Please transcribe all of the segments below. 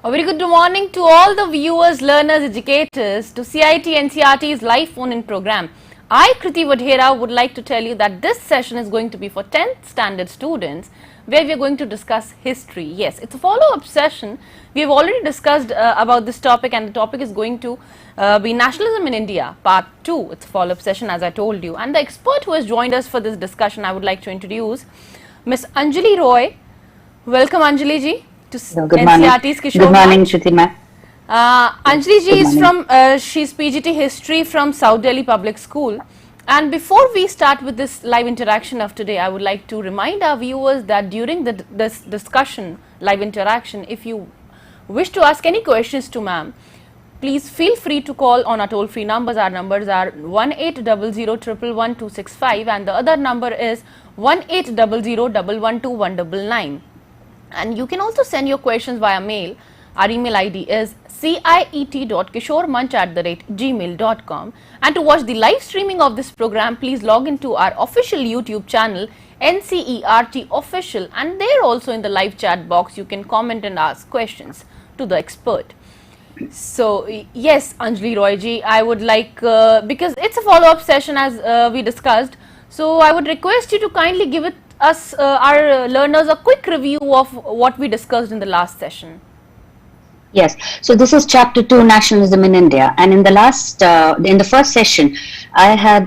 A very good morning to all the viewers, learners, educators to CIT NCERT's live phone-in program. I, Kriti Vadhera, would like to tell you that this session is going to be for 10th standard students, where we are going to discuss history. Yes, it's a follow-up session. We have already discussed about this topic, and the topic is going to be Nationalism in India, Part 2. It's a follow-up session, as I told you. And the expert who has joined us for this discussion, I would like to introduce Miss Anjali Roy. Welcome, Anjali ji. To NCERT's Kishore Good morning, Shruti ma'am. Anjali ji is from, she's PGT History from South Delhi Public School. And before we start with this live interaction of today, I would like to remind our viewers that during this discussion, live interaction, if you wish to ask any questions to ma'am, please feel free to call on our toll-free numbers. Our numbers are 1800111265 and the other number is 1800112199. And you can also send your questions via mail. Our email ID is ciet.kishoremanch@gmail.com. And to watch the live streaming of this program, please log into our official YouTube channel, NCERT Official, and there also in the live chat box you can comment and ask questions to the expert. So yes, Anjali Roy ji, I would like, because it's a follow-up session as we discussed, so I would request you to kindly give us, our learners, a quick review of what we discussed in the last session. Yes, so this is Chapter 2, Nationalism in India, and in the first session, I had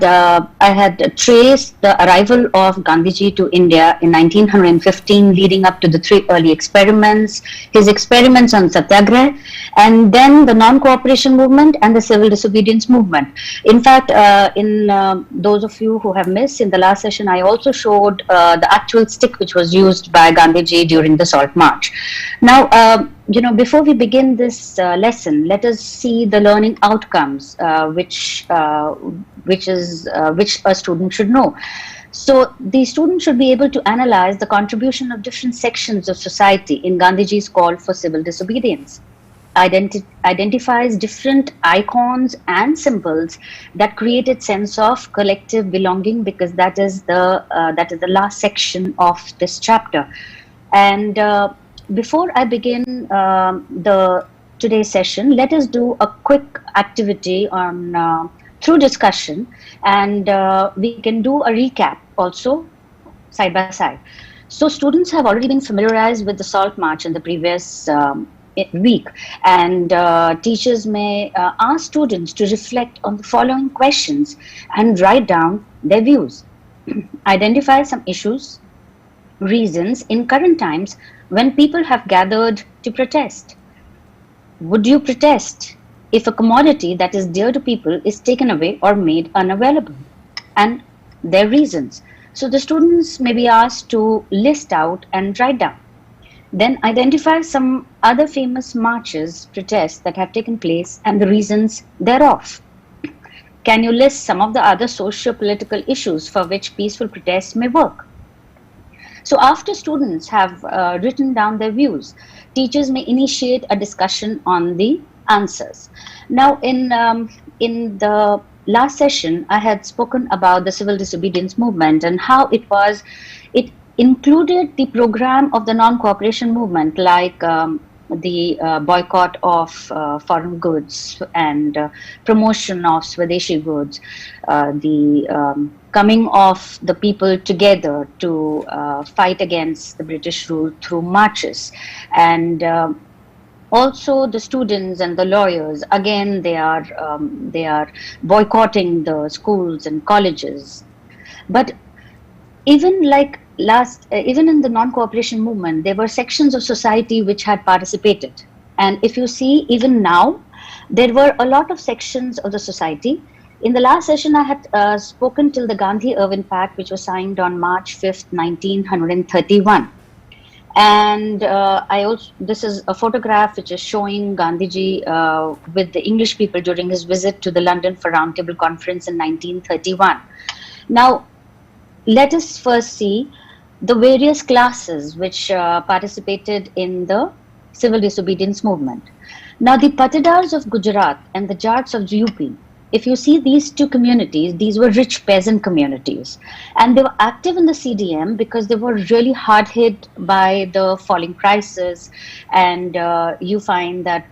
traced the arrival of Gandhiji to India in 1915, leading up to the 3 early experiments, his experiments on Satyagraha, and then the non-cooperation movement and the civil disobedience movement. In fact, those of you who have missed, in the last session, I also showed the actual stick which was used by Gandhiji during the Salt March. Now, before we begin this lesson, let us see the learning outcomes which a student should know. So the student should be able to analyze the contribution of different sections of society in Gandhiji's call for civil disobedience. Identifies different icons and symbols that created sense of collective belonging, because that is the last section of this chapter. And before I begin today's session, let us do a quick activity on through discussion, and we can do a recap also side by side. So students have already been familiarized with the Salt March in the previous week, and teachers may ask students to reflect on the following questions and write down their views. Identify some issues, reasons in current times when people have gathered to protest. Would you protest if a commodity that is dear to people is taken away or made unavailable? And their reasons. So the students may be asked to list out and write down. Then identify some other famous marches, protests that have taken place and the reasons thereof. Can you list some of the other socio-political issues for which peaceful protests may work? So after students have written down their views, teachers may initiate a discussion on the answers. Now, in the last session, I had spoken about the civil disobedience movement and how it included the program of the non-cooperation movement, like the boycott of foreign goods and promotion of Swadeshi goods, the coming of the people together to fight against the British rule through marches, and also the students and the lawyers. Again, they are boycotting the schools and colleges. But even even in the non-cooperation movement, there were sections of society which had participated. And if you see, even now, there were a lot of sections of the society. In the last session, I had spoken till the Gandhi-Irwin Pact, which was signed on March 5th, 1931. And this is a photograph which is showing Gandhiji with the English people during his visit to the London for Roundtable Conference in 1931. Now, let us first see the various classes which participated in the civil disobedience movement. Now, the Patadas of Gujarat and the Jats of UP, if you see these two communities, these were rich peasant communities. And they were active in the CDM because they were really hard hit by the falling prices. And you find that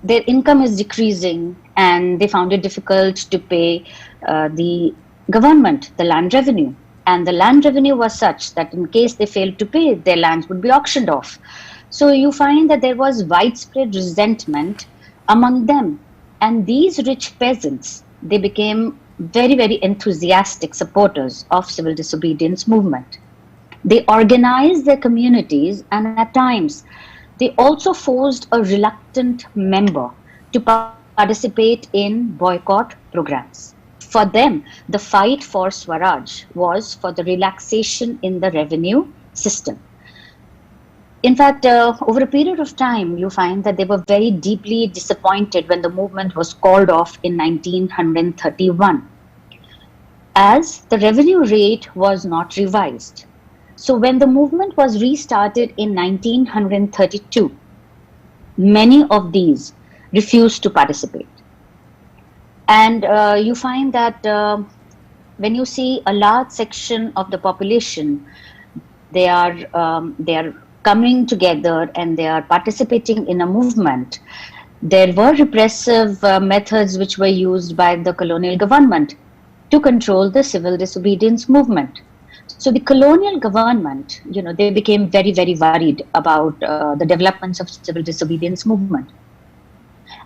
their income is decreasing, and they found it difficult to pay the government, the land revenue. And the land revenue was such that in case they failed to pay, their lands would be auctioned off. So you find that there was widespread resentment among them. And these rich peasants, they became very, very enthusiastic supporters of civil disobedience movement. They organized their communities, and at times they also forced a reluctant member to participate in boycott programs. For them, the fight for Swaraj was for the relaxation in the revenue system. In fact, over a period of time, you find that they were very deeply disappointed when the movement was called off in 1931, as the revenue rate was not revised. So when the movement was restarted in 1932, many of these refused to participate. And you find that when you see a large section of the population, they are coming together and they are participating in a movement. There were repressive methods which were used by the colonial government to control the civil disobedience movement. So the colonial government, they became very, very worried about the developments of civil disobedience movement.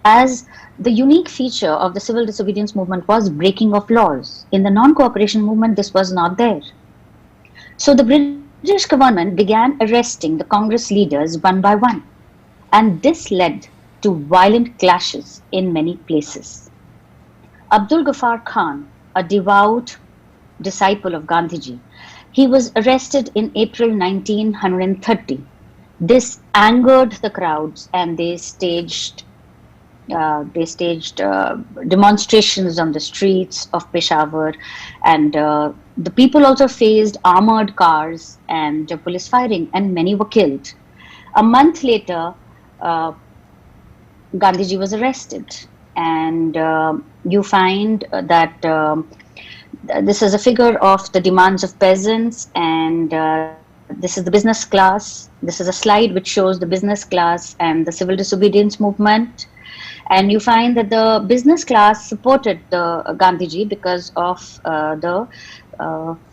As the unique feature of the civil disobedience movement was breaking of laws. In the non-cooperation movement, this was not there. So the British government began arresting the Congress leaders one by one. And this led to violent clashes in many places. Abdul Ghaffar Khan, a devout disciple of Gandhiji, he was arrested in April 1930. This angered the crowds, and they staged demonstrations on the streets of Peshawar, and the people also faced armored cars and police firing, and many were killed. A month later, Gandhiji was arrested, and you find that this is a figure of the demands of peasants, and this is the business class. This is a slide which shows the business class and the civil disobedience movement. And you find that the business class supported the Gandhiji because of the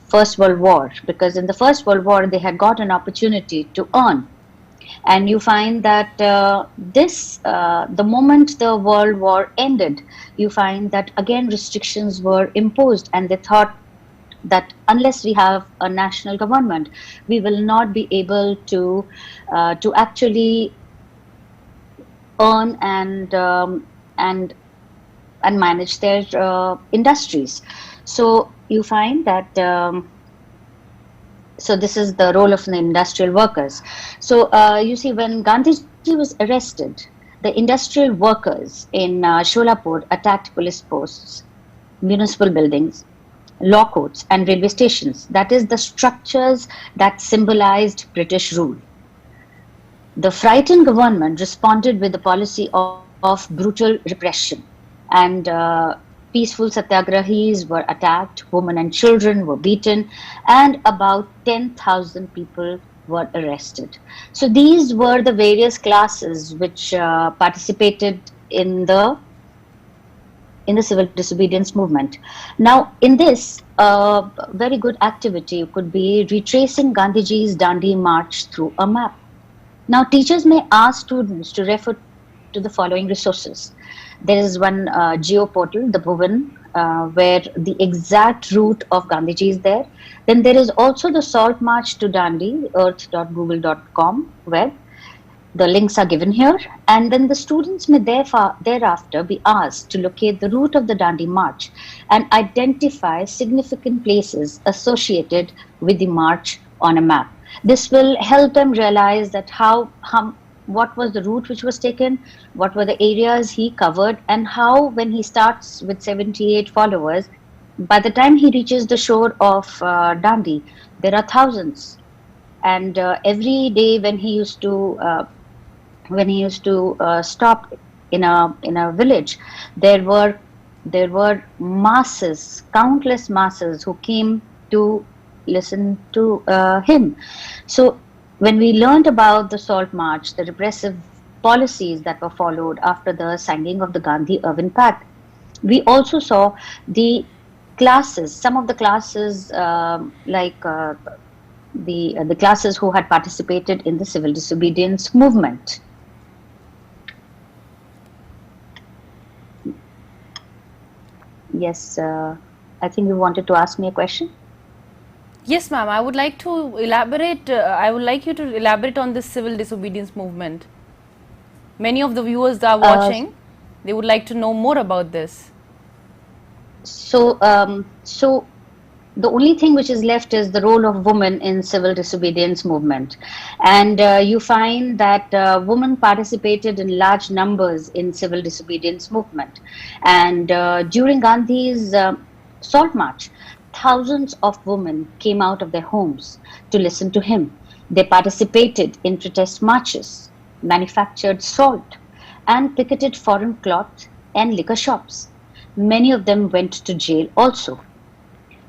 First World War. Because in the First World War, they had got an opportunity to earn. And you find that the moment the World War ended, you find that again restrictions were imposed, and they thought that unless we have a national government, we will not be able to actually earn and manage their industries. So you find that. So this is the role of the industrial workers. So you see, when Gandhiji was arrested, the industrial workers in Sholapur attacked police posts, municipal buildings, law courts, and railway stations. That is the structures that symbolized British rule. The frightened government responded with a policy of brutal repression, and peaceful satyagrahis were attacked, women and children were beaten, and about 10,000 people were arrested. So these were the various classes which participated in the civil disobedience movement. Now, in this, a very good activity could be retracing Gandhiji's Dandi march through a map. Now, teachers may ask students to refer to the following resources. There is one geo portal, the Bhuvan, where the exact route of Gandhiji is there. Then there is also the Salt March to Dandi, earth.google.com web. The links are given here. And then the students may thereafter be asked to locate the route of the Dandi march and identify significant places associated with the march on a map. This will help them realize that what was the route which was taken, what were the areas he covered, and how, when he starts with 78 followers, by the time he reaches the shore of Dandi, there are thousands. And every day when he used to stop in a village, there were masses, countless masses who came to listen to him. So when we learned about the Salt March, the repressive policies that were followed after the signing of the Gandhi-Irvin Pact, we also saw the classes, some of the classes the classes who had participated in the civil disobedience movement. Yes, I think you wanted to ask me a question. Yes, ma'am. I would like to elaborate. I would like you to elaborate on this civil disobedience movement. Many of the viewers are watching. They would like to know more about this. So the only thing which is left is the role of women in civil disobedience movement, and you find that women participated in large numbers in civil disobedience movement, and during Gandhi's Salt March, thousands of women came out of their homes to listen to him. They participated in protest marches, manufactured salt, and picketed foreign cloth and liquor shops. Many of them went to jail also.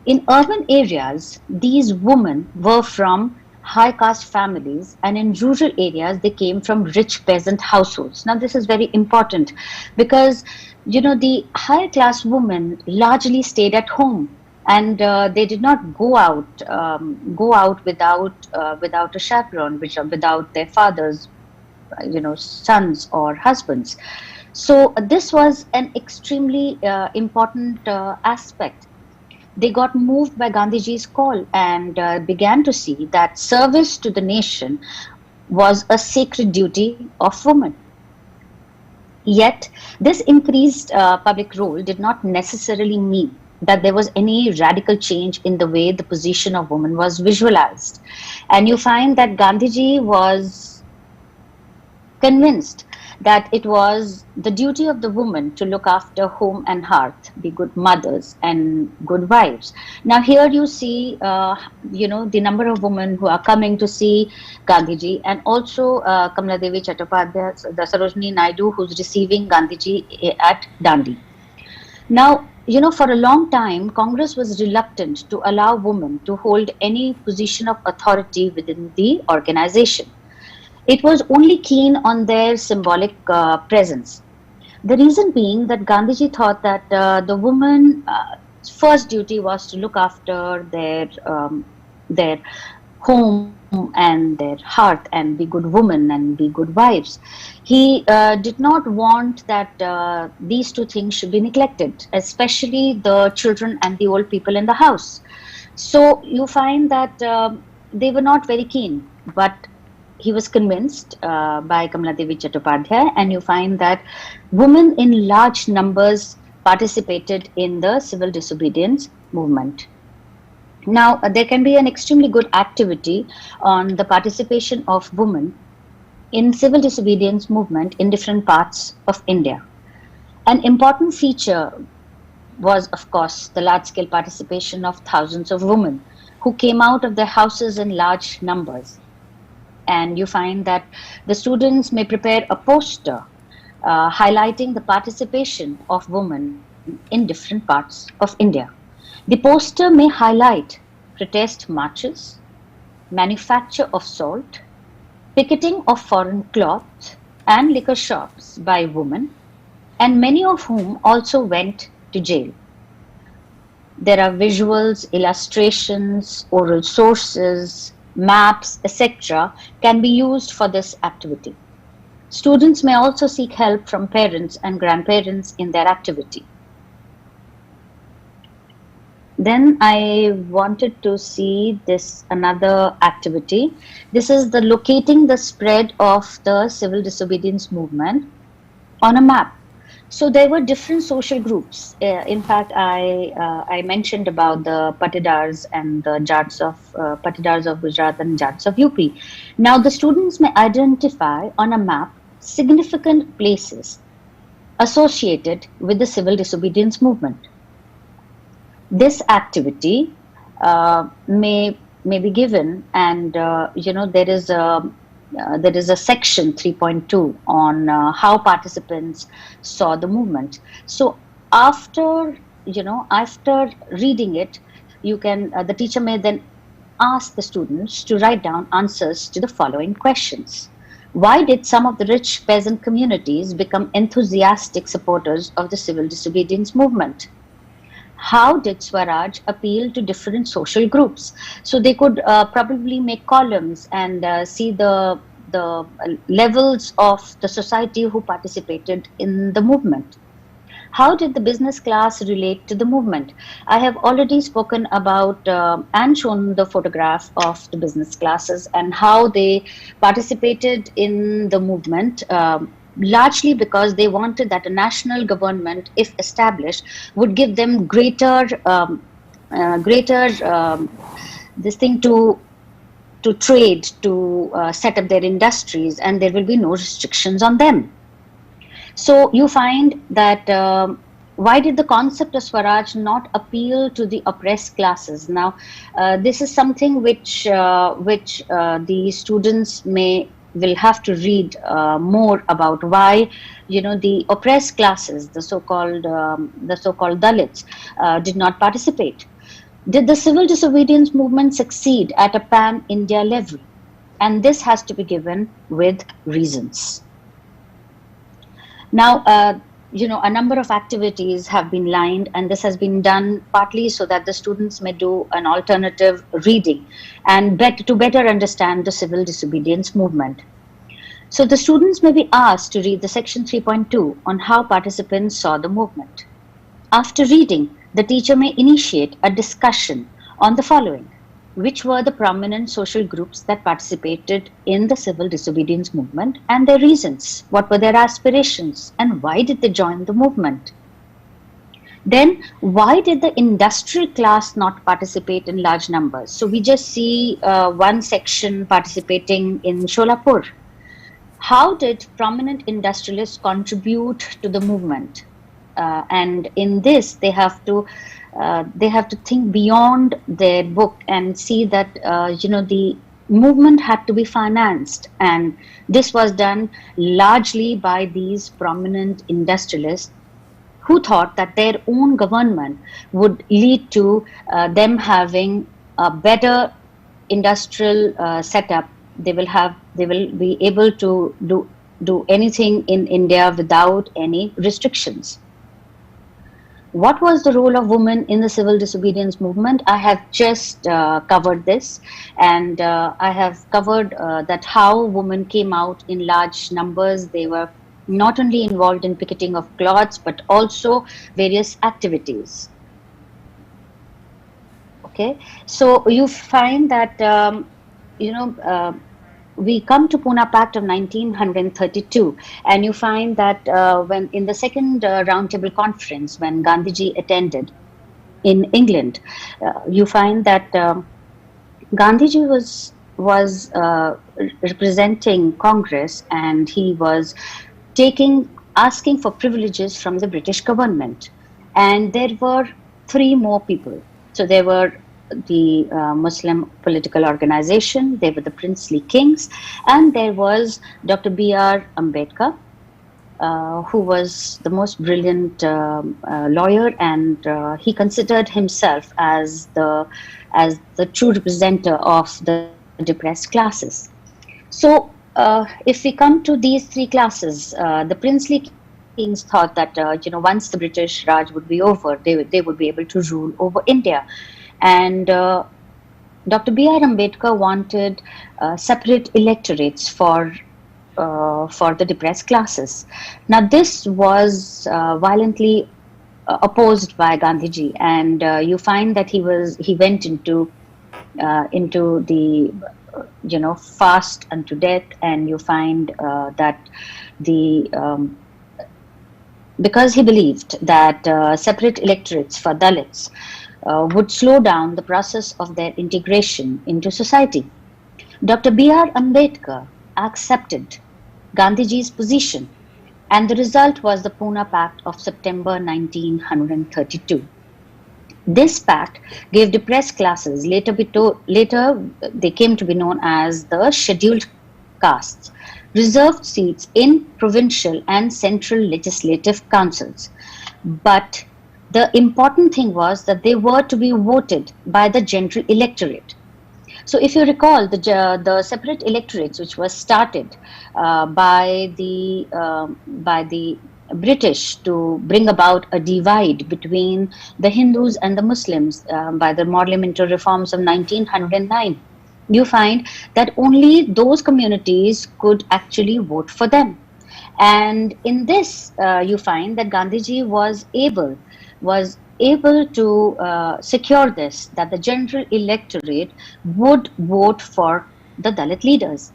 In urban areas, these women were from high caste families, and in rural areas, they came from rich peasant households. Now, this is very important because, the higher class women largely stayed at home, and they did not go out without a chaperone, without their fathers, sons or husbands. So this was an extremely important aspect. They got moved by Gandhiji's call and began to see that service to the nation was a sacred duty of women. Yet, this increased public role did not necessarily mean that there was any radical change in the way the position of women was visualized. And you find that Gandhiji was convinced that it was the duty of the woman to look after home and hearth, be good mothers and good wives. Now here you see, the number of women who are coming to see Gandhiji, and also Kamala Devi Chattopadhyay, the Sarojini Naidu, who's receiving Gandhiji at Dandi. Now, for a long time, Congress was reluctant to allow women to hold any position of authority within the organization. It was only keen on their symbolic presence. The reason being that Gandhiji thought that the woman's first duty was to look after their home and their hearth and be good women and be good wives. He did not want that these two things should be neglected, especially the children and the old people in the house. So you find that they were not very keen, but he was convinced by Kamala Devi Chattopadhyay, and you find that women in large numbers participated in the civil disobedience movement. Now, there can be an extremely good activity on the participation of women in civil disobedience movement in different parts of India. An important feature was, of course, the large-scale participation of thousands of women who came out of their houses in large numbers. And you find that the students may prepare a poster highlighting the participation of women in different parts of India. The poster may highlight protest marches, manufacture of salt, picketing of foreign cloth and liquor shops by women, and many of whom also went to jail. There are visuals, illustrations, oral sources, maps, etc. can be used for this activity. Students may also seek help from parents and grandparents in their activity. Then I wanted to see this another activity. This is the locating the spread of the civil disobedience movement on a map. So there were different social groups. In fact, I mentioned about the Patadas and the Jats of Patadas of Gujarat and Jats of UP. Now the students may identify on a map significant places associated with the civil disobedience movement. This activity may be given, and there is a there is a section 3.2 on how participants saw the movement. So after, after reading it, you can, the teacher may then ask the students to write down answers to the following questions. Why did some of the rich peasant communities become enthusiastic supporters of the civil disobedience movement? How did Swaraj appeal to different social groups? So they could probably make columns and see the levels of the society who participated in the movement. How did the business class relate to the movement? I have already spoken about and shown the photograph of the business classes and how they participated in the movement. Largely because they wanted that a national government, if established, would give them greater this thing to trade, to set up their industries, and there will be no restrictions on them. So you find that why did the concept of Swaraj not appeal to the oppressed classes? Now, this is something which the students will have to read more about why, the oppressed classes, the so-called Dalits, did not participate. Did the civil disobedience movement succeed at a pan-India level? And this has to be given with reasons. Now, a number of activities have been lined, and this has been done partly so that the students may do an alternative reading and to better understand the civil disobedience movement. So the students may be asked to read the section 3.2 on how participants saw the movement. After reading, the teacher may initiate a discussion on the following. Which were the prominent social groups that participated in the civil disobedience movement and their reasons? What were their aspirations and why did they join the movement? Then, why did the industrial class not participate in large numbers? So we just see one section participating in Sholapur. How did prominent industrialists contribute to the movement? And in this, they have to think beyond their book and see that the movement had to be financed, and this was done largely by these prominent industrialists who thought that their own government would lead to them having a better industrial setup. They will be able to do anything in India without any restrictions. What was the role of women in the civil disobedience movement? I have just covered this, and I have covered that how women came out in large numbers. They were not only involved in picketing of cloths, but also various activities. Okay, so you find that, we come to Pune Pact of 1932, and you find that when in the second roundtable conference, when Gandhiji attended in England, you find that Gandhiji was representing Congress, and he was asking for privileges from the British government, and there were three more people. So there were the Muslim political organization, there were the princely kings, and there was Dr. B.R. Ambedkar, who was the most brilliant lawyer, and he considered himself as the true representative of the depressed classes. So if we come to these three classes, the princely kings thought that once the British Raj would be over, they would be able to rule over India. And Dr. B.R. Ambedkar wanted separate electorates for the depressed classes. Now, this was violently opposed by Gandhiji, and you find that he went into the fast unto death, and you find that because he believed that separate electorates for Dalits would slow down the process of their integration into society. Dr. B.R. Ambedkar accepted Gandhiji's position, and the result was the Pune Pact of September 1932. This pact gave depressed classes, later they came to be known as the scheduled castes, reserved seats in provincial and central legislative councils. But the important thing was that they were to be voted by the general electorate. So, if you recall, the separate electorates, which was started by the British to bring about a divide between the Hindus and the Muslims by the Parliamentary reforms of 1909, you find that only those communities could actually vote for them. And in this, you find that Gandhiji was able to secure this, that the general electorate would vote for the Dalit leaders.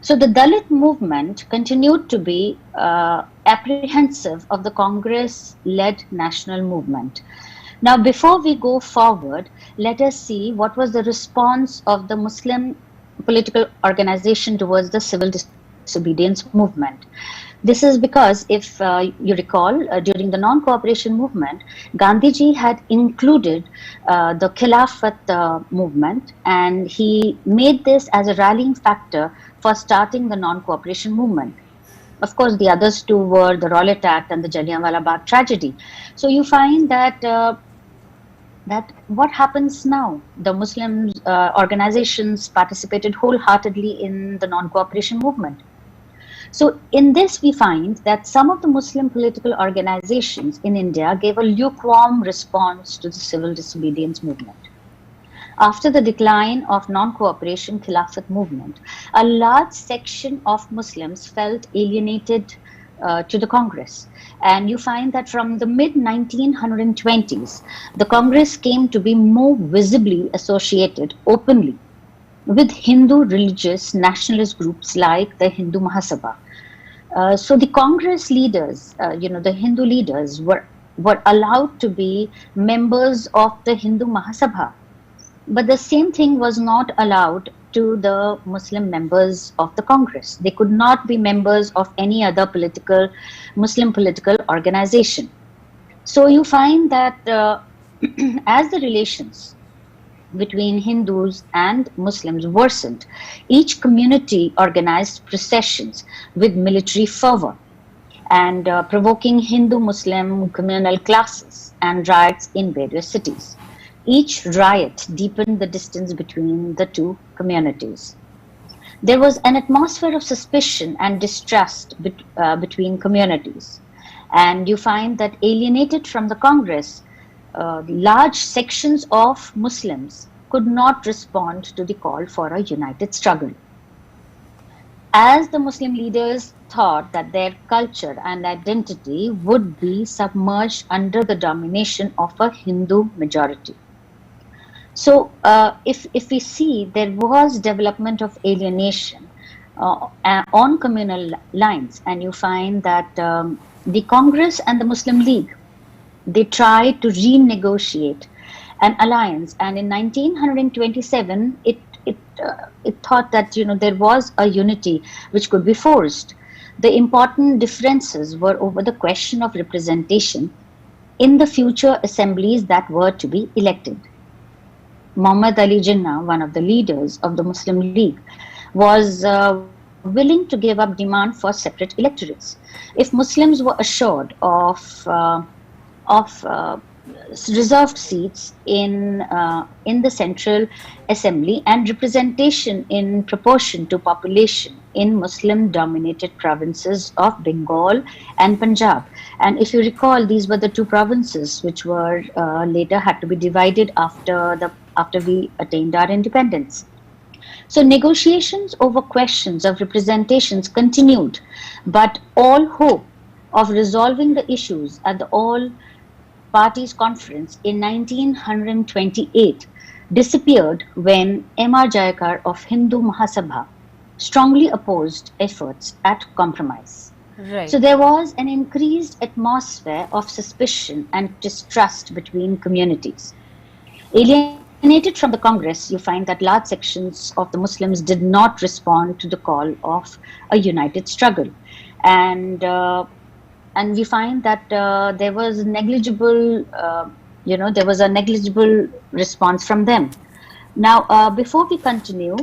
So the Dalit movement continued to be apprehensive of the Congress-led national movement. Now, before we go forward, let us see what was the response of the Muslim political organization towards the civil disobedience movement. This is because, if you recall, during the non-cooperation movement, Gandhiji had included the Khilafat movement, and he made this as a rallying factor for starting the non-cooperation movement. Of course, the others two were the Rowlatt Act and the Jallianwala Bagh tragedy. So you find that what happens now? The Muslim organizations participated wholeheartedly in the non-cooperation movement. So in this, we find that some of the Muslim political organizations in India gave a lukewarm response to the civil disobedience movement. After the decline of non-cooperation Khilafat movement, a large section of Muslims felt alienated to the Congress. And you find that from the mid-1920s, the Congress came to be more visibly associated openly with Hindu religious nationalist groups like the Hindu Mahasabha. So the Congress leaders, the Hindu leaders were allowed to be members of the Hindu Mahasabha. But the same thing was not allowed to the Muslim members of the Congress. They could not be members of any other Muslim political organization. So you find that as the relations between Hindus and Muslims worsened, each community organized processions with military fervor and provoking Hindu-Muslim communal clashes and riots in various cities. Each riot deepened the distance between the two communities. There was an atmosphere of suspicion and distrust between communities. And you find that alienated from the Congress, large sections of Muslims could not respond to the call for a united struggle. As the Muslim leaders thought that their culture and identity would be submerged under the domination of a Hindu majority. So if we see, there was development of alienation on communal lines, and you find that the Congress and the Muslim League, they tried to renegotiate an alliance, and in 1927 it thought that there was a unity which could be forced. The important differences were over the question of representation in the future assemblies that were to be elected. Muhammad Ali Jinnah, one of the leaders of the Muslim League, was willing to give up demand for separate electorates. If Muslims were assured of reserved seats in the Central Assembly and representation in proportion to population in Muslim-dominated provinces of Bengal and Punjab. And if you recall, these were the two provinces which were later had to be divided after we attained our independence. So negotiations over questions of representations continued, but all hope of resolving the issues at the All Parties Conference in 1928 disappeared when M.R. Jayakar of Hindu Mahasabha strongly opposed efforts at compromise. Right. So there was an increased atmosphere of suspicion and distrust between communities. Alienated from the Congress, you find that large sections of the Muslims did not respond to the call of a united struggle. And we find that there was a negligible response from them. Now, before we continue,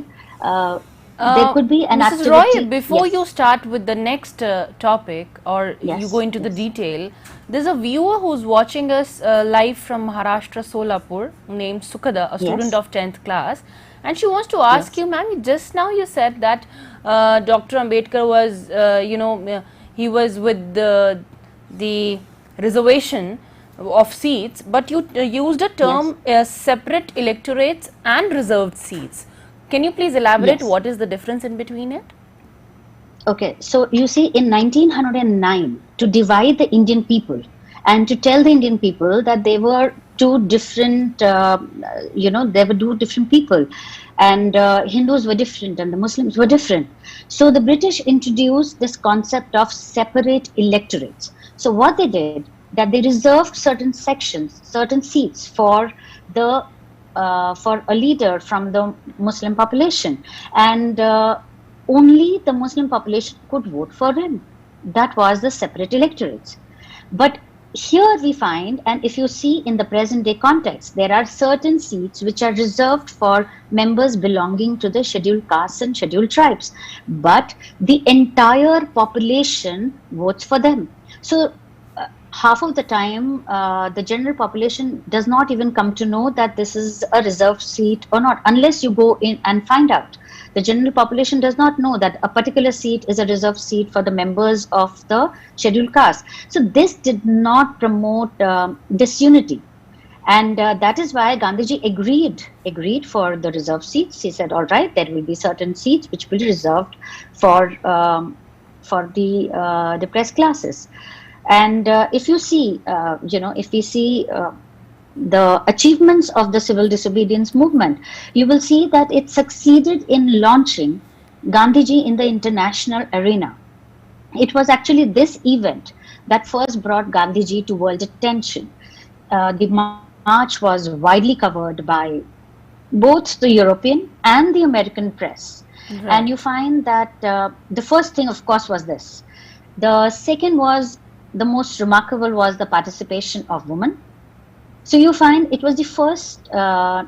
There could be an Mrs. activity. Roy, before Yes. you start with the next topic, or Yes, you go into the yes. detail, there's a viewer who's watching us live from Maharashtra, Solapur, named Sukhada, a student Yes. of 10th class, and she wants to ask Yes. you, ma'am, just now you said that Dr. Ambedkar was, he was with the reservation of seats, but you used a term separate electorates and reserved seats. Can you please elaborate Yes. what is the difference in between it? Okay, so you see, in 1909, to divide the Indian people and to tell the Indian people that they were two different, there were two different people, and Hindus were different and the Muslims were different. So the British introduced this concept of separate electorates. So what they did, that they reserved certain sections, certain seats for the for a leader from the Muslim population, and only the Muslim population could vote for him. That was the separate electorates. But here we find, and if you see in the present day context, there are certain seats which are reserved for members belonging to the scheduled castes and scheduled tribes, but the entire population votes for them. So half of the time, the general population does not even come to know that this is a reserved seat or not, unless you go in and find out. The general population does not know that a particular seat is a reserved seat for the members of the scheduled caste. So this did not promote disunity. And that is why Gandhiji agreed for the reserved seats. He said, all right, there will be certain seats which will be reserved for the depressed classes. And if you see, if we see the achievements of the civil disobedience movement, you will see that it succeeded in launching Gandhiji in the international arena. It was actually this event that first brought Gandhiji to world attention. The march was widely covered by both the European and the American press. Right. And you find that the first thing, of course, was this. The second was, the most remarkable was the participation of women. So you find it was the first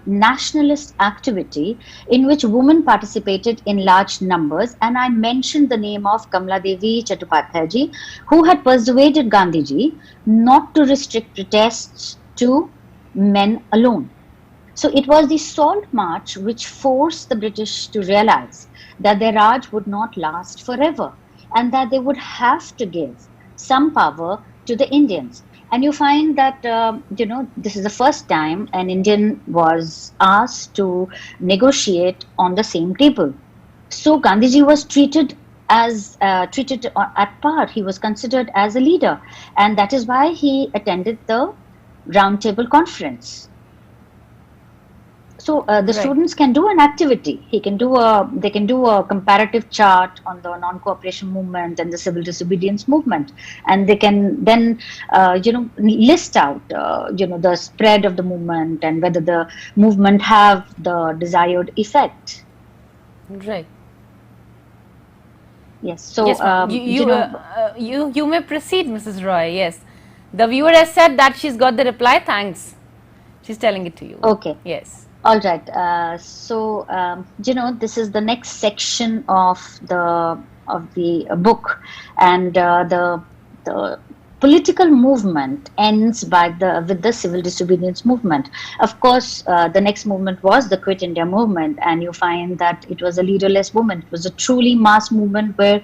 nationalist activity in which women participated in large numbers. And I mentioned the name of Kamala Devi Chattopadhyay, who had persuaded Gandhiji not to restrict protests to men alone. So it was the Salt March which forced the British to realize that their Raj would not last forever and that they would have to give some power to the Indians. And you find that, this is the first time an Indian was asked to negotiate on the same table. So Gandhiji was treated at par. He was considered as a leader. And that is why he attended the Round Table Conference. So the students can do an activity. They can do a comparative chart on the non-cooperation movement and the civil disobedience movement, and they can then list out the spread of the movement and whether the movement have the desired effect. Right. Yes. So yes, you may proceed, Mrs. Roy. Yes, the viewer has said that she's got the reply. Thanks. She's telling it to you. Okay. Yes. All right. This is the next section of the book, and the political movement ends with the civil disobedience movement. Of course, the next movement was the Quit India movement, and you find that it was a leaderless movement. It was a truly mass movement where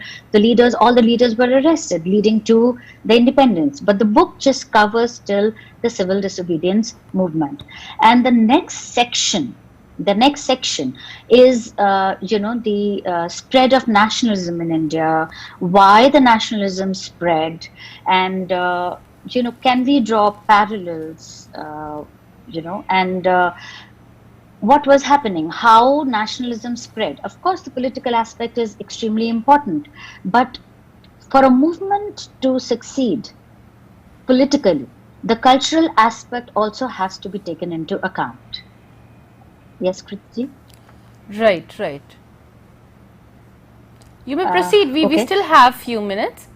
all the leaders were arrested, leading to the independence. But the book just covers still the civil disobedience movement. And the next section is the spread of nationalism in India, why the nationalism spread, and can we draw parallels, and what was happening, how nationalism spread. Of course, the political aspect is extremely important, but for a movement to succeed politically, the cultural aspect also has to be taken into account. Yes, Kriti? Right. You may proceed. We still have few minutes.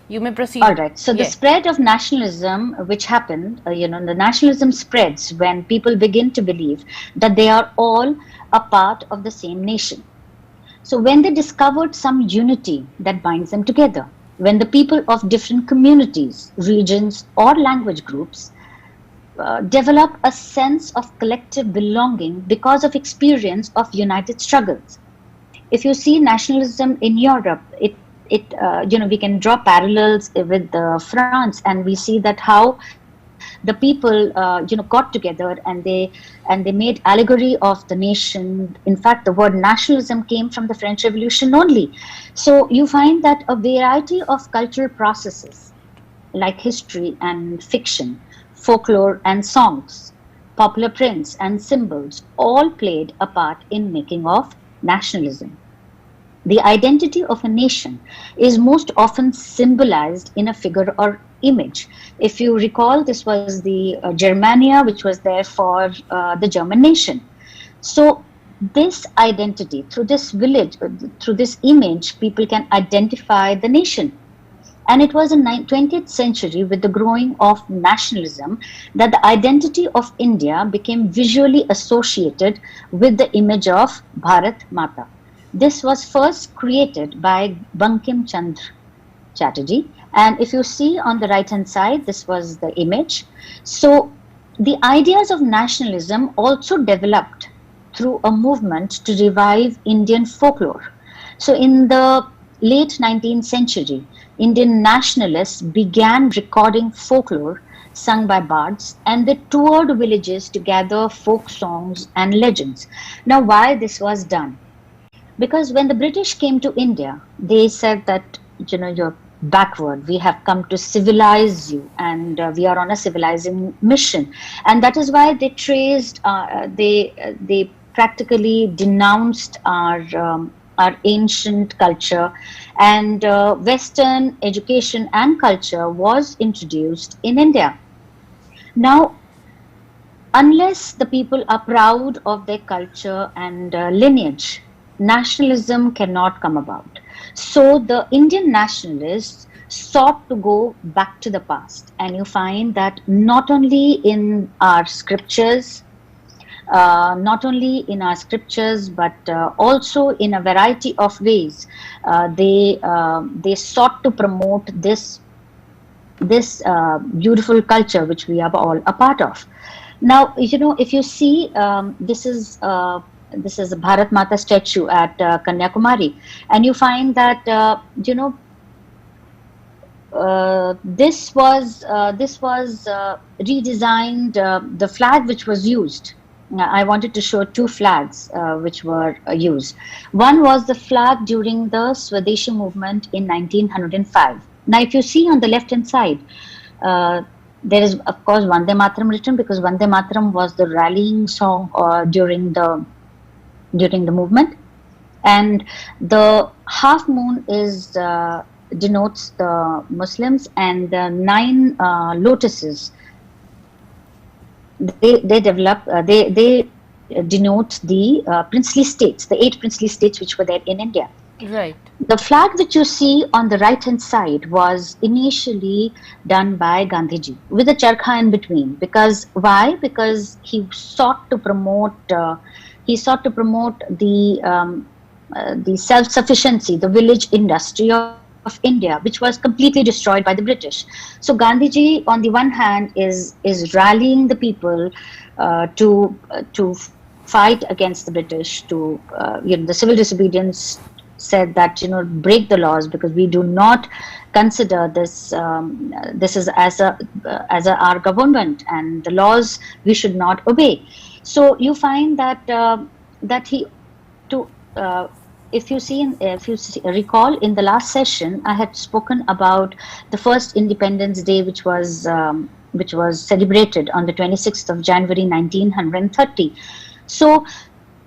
You may proceed. All right. So the spread of nationalism, which happened, the nationalism spreads when people begin to believe that they are all a part of the same nation. So when they discovered some unity that binds them together, when the people of different communities, regions, or language groups develop a sense of collective belonging because of experience of united struggles. If you see nationalism in Europe, we can draw parallels with France, and we see that how the people got together and they made allegory of the nation. In fact, the word nationalism came from the French Revolution only. So you find that a variety of cultural processes like history and fiction, folklore and songs, popular prints and symbols all played a part in making of nationalism. The identity of a nation is most often symbolized in a figure or image. If you recall, this was the Germania, which was there for the German nation. So this identity, through this village, through this image, people can identify the nation. And it was in the 20th century, with the growing of nationalism, that the identity of India became visually associated with the image of Bharat Mata. This was first created by Bankim Chandra Chatterjee. And if you see on the right hand side, this was the image. So the ideas of nationalism also developed through a movement to revive Indian folklore. So in the late 19th century, Indian nationalists began recording folklore sung by bards, and they toured villages to gather folk songs and legends. Now, why this was done? Because when the British came to India, they said that, you're backward. We have come to civilize you, and we are on a civilizing mission. And that is why they traced, they practically denounced our ancient culture, and Western education and culture was introduced in India. Now, unless the people are proud of their culture and lineage, nationalism cannot come about. So the Indian nationalists sought to go back to the past, and you find that not only in our scriptures, but also in a variety of ways, they sought to promote this beautiful culture which we are all a part of. Now, if you see, this is a Bharat Mata statue at Kanyakumari, and you find that this was redesigned. The flag which was used, I wanted to show two flags which were used. One was the flag during the Swadeshi movement in 1905. Now, if you see on the left hand side, there is of course Vande Mataram written, because Vande Mataram was the rallying song during the movement, and the half moon denotes the Muslims, and the 9 lotuses, they denote the princely states, the 8 princely states which were there in India. Right. The flag that you see on the right hand side was initially done by Gandhiji with a charkha in between. Because why? Because he sought to promote the self-sufficiency, the village industry of India, which was completely destroyed by the British. So Gandhiji, on the one hand, is rallying the people to fight against the British. To the civil disobedience said that break the laws, because we do not consider this is as our government, and the laws we should not obey. So you find that if you recall, in the last session, I had spoken about the first Independence Day, which was celebrated on the 26th of January 1930. So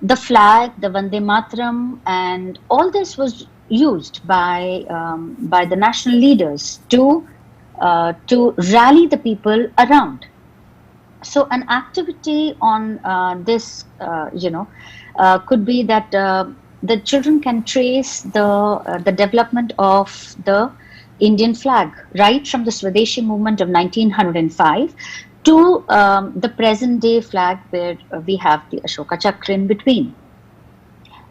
the flag, the Vande Mataram, and all this was used by the national leaders to rally the people around. So an activity on this, could be that the children can trace the development of the Indian flag right from the Swadeshi movement of 1905 to the present day flag, where we have the Ashoka Chakra in between.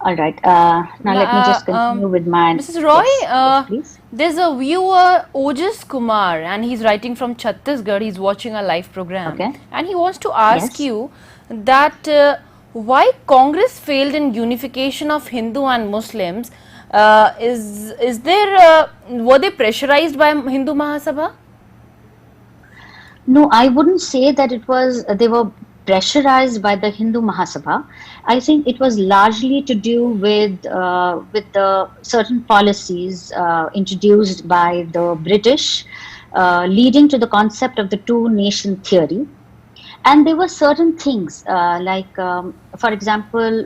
All right. Now let me just continue with my... Mrs. Roy, Yes, yes, please. there's a viewer, Ojas Kumar, and he's writing from Chhattisgarh. He's watching our live program. Okay. And he wants to ask Yes. you that why Congress failed in unification of Hindu and Muslims. Is there, were they pressurized by Hindu Mahasabha? No, I wouldn't say that it was, they were pressurized by the Hindu Mahasabha. I think it was largely to do with the certain policies introduced by the British, leading to the concept of the two-nation theory. And there were certain things for example,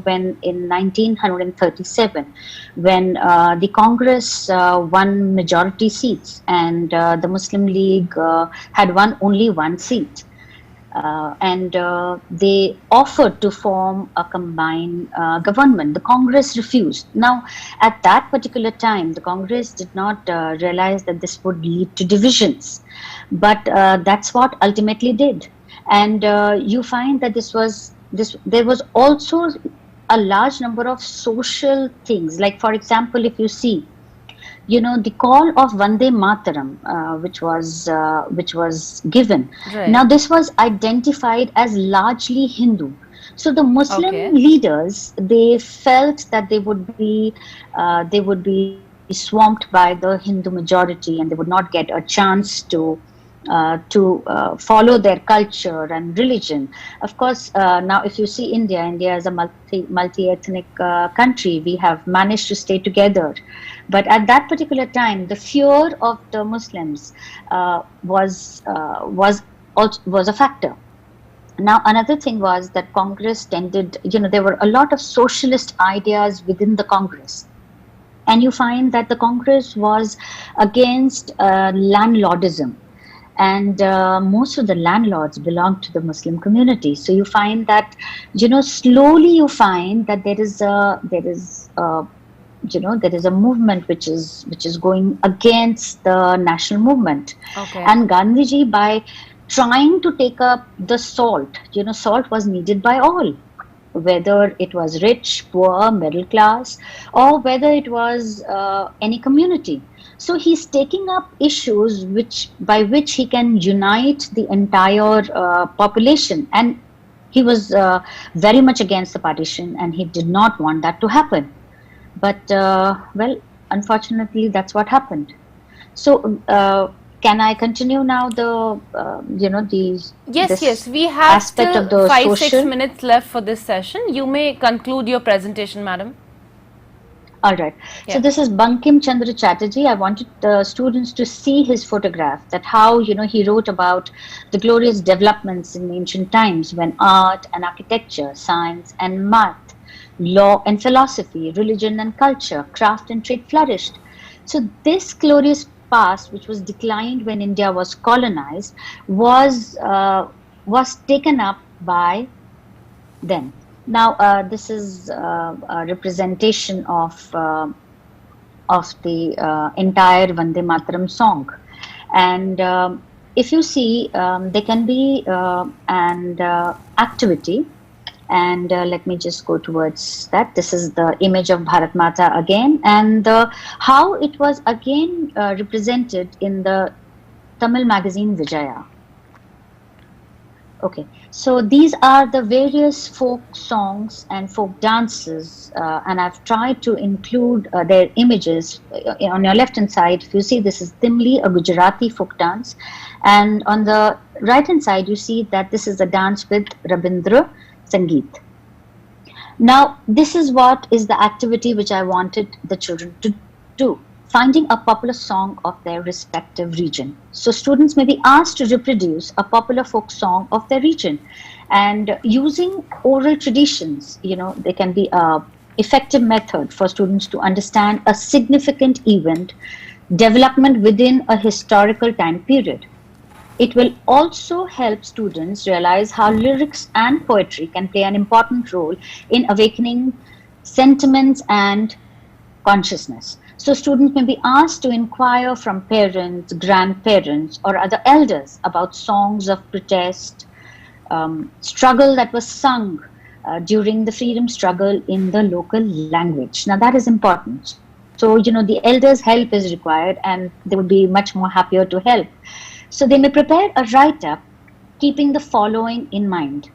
when in 1937, when the Congress won majority seats and the Muslim League had won only one seat. They offered to form a combined government. The Congress refused. Now, at that particular time, the Congress did not realize that this would lead to divisions, but that's what ultimately did. And you find that there was also a large number of social things. Like, for example, if you see, the call of Vande Mataram, which was given. Right. Now, this was identified as largely Hindu. So the Muslim leaders, they felt that they would be swamped by the Hindu majority, and they would not get a chance to follow their culture and religion. Of course, now if you see India is a multi-ethnic country. We have managed to stay together. But at that particular time, the fear of the Muslims was a factor. Now, another thing was that Congress tended, there were a lot of socialist ideas within the Congress. And you find that the Congress was against landlordism. And most of the landlords belong to the Muslim community. So you find that, slowly you find that there is a movement which is going against the national movement. Okay. And Gandhiji, by trying to take up the salt, salt was needed by all, whether it was rich, poor, middle class, or whether it was any community. So he's taking up issues by which he can unite the entire population. And he was very much against the partition, and he did not want that to happen. But, unfortunately, that's what happened. So, can I continue now Yes, we have aspect still of the 5-6 minutes left for this session. You may conclude your presentation, madam. All right. Yeah. So this is Bankim Chandra Chatterjee. I wanted the students to see his photograph, that how, he wrote about the glorious developments in ancient times when art and architecture, science and math, law and philosophy, religion and culture, craft and trade flourished. So this glorious past, which was declined when India was colonized, was taken up by them. Now, this is a representation of the entire Vande Mataram song. And if you see, there can be an activity. And let me just go towards that. This is the image of Bharat Mata again, and how it was again represented in the Tamil magazine Vijaya. Okay, so these are the various folk songs and folk dances, and I've tried to include their images. On your left hand side, if you see, this is Timli, a Gujarati folk dance, and on the right hand side, you see that this is a dance with Rabindra Sangeet. Now, this is what is the activity which I wanted the children to do. Finding a popular song of their respective region. So students may be asked to reproduce a popular folk song of their region, and using oral traditions, they can be an effective method for students to understand a significant event development within a historical time period. It will also help students realize how lyrics and poetry can play an important role in awakening sentiments and consciousness. So students may be asked to inquire from parents, grandparents, or other elders about songs of protest, struggle that was sung during the freedom struggle in the local language. Now that is important. So, the elders' help is required and they would be much more happier to help. So they may prepare a write-up keeping the following in mind.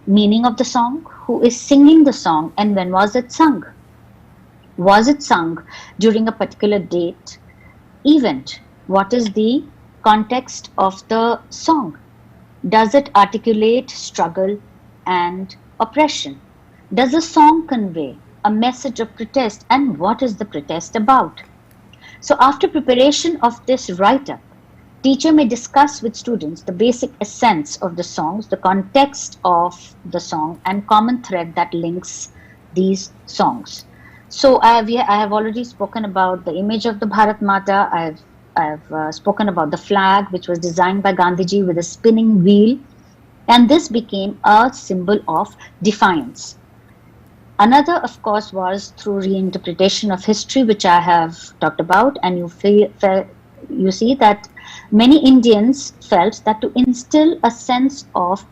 Meaning of the song, who is singing the song, and when was it sung? Was it sung during a particular date, event? What is the context of the song? Does it articulate struggle and oppression? Does the song convey a message of protest, and what is the protest about? So after preparation of this write-up, teacher may discuss with students the basic essence of the songs, the context of the song, and common thread that links these songs. So I have already spoken about the image of the Bharat Mata. I've spoken about the flag, which was designed by Gandhiji with a spinning wheel, and this became a symbol of defiance. Another, of course, was through reinterpretation of history, which I have talked about, and you see that many Indians felt that to instill a sense of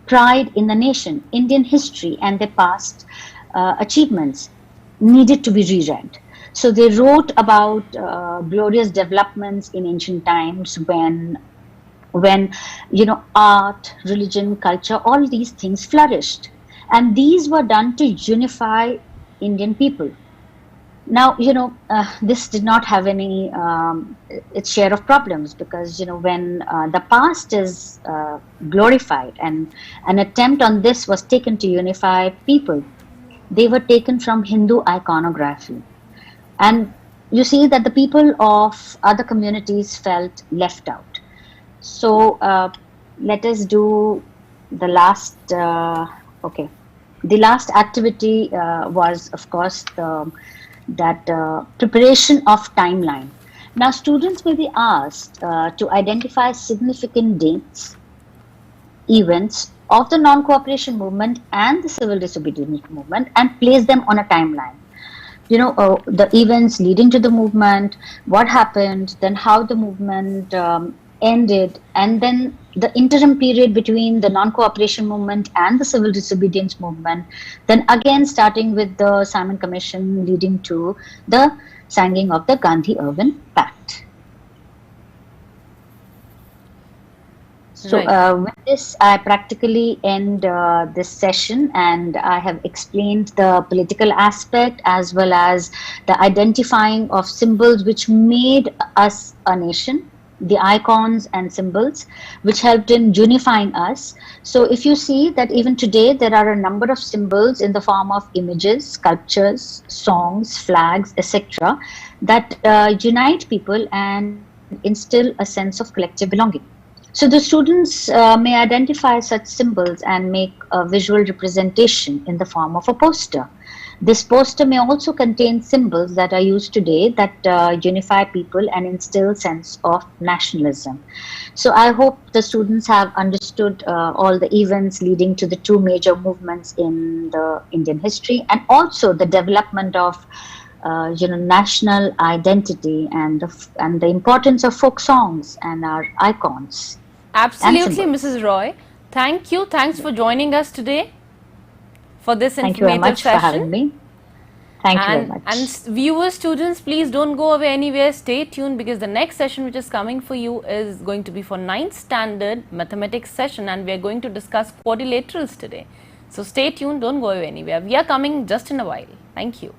pride in the nation, Indian history and their past achievements needed to be reread. So they wrote about glorious developments in ancient times when art, religion, culture, all these things flourished. And these were done to unify Indian people. Now, this did not have any its share of problems, because, when the past is glorified and an attempt on this was taken to unify people, they were taken from Hindu iconography. And you see that the people of other communities felt left out. So let us do the last, The last activity was, of course, that preparation of timeline. Now, students will be asked to identify significant dates, events of the non-cooperation movement and the civil disobedience movement, and place them on a timeline. The events leading to the movement, what happened, then how the movement ended, and then the interim period between the non-cooperation movement and the civil disobedience movement, then again starting with the Simon Commission leading to the signing of the Gandhi-Irwin Pact. So with this, I practically end this session, and I have explained the political aspect as well as the identifying of symbols which made us a nation, the icons and symbols which helped in unifying us. So if you see that even today there are a number of symbols in the form of images, sculptures, songs, flags, etc. that unite people and instill a sense of collective belonging. So the students may identify such symbols and make a visual representation in the form of a poster. This poster may also contain symbols that are used today that unify people and instill sense of nationalism. So I hope the students have understood all the events leading to the two major movements in the Indian history, and also the development of national identity and the importance of folk songs and our icons. Absolutely, Mrs. Roy. Thank you. Thanks for joining us today for this informative session. Thank you very much for having me. Thank you very much. And viewers, students, please don't go away anywhere. Stay tuned, because the next session which is coming for you is going to be for 9th standard mathematics session, and we are going to discuss quadrilaterals today. So stay tuned, don't go away anywhere. We are coming just in a while. Thank you.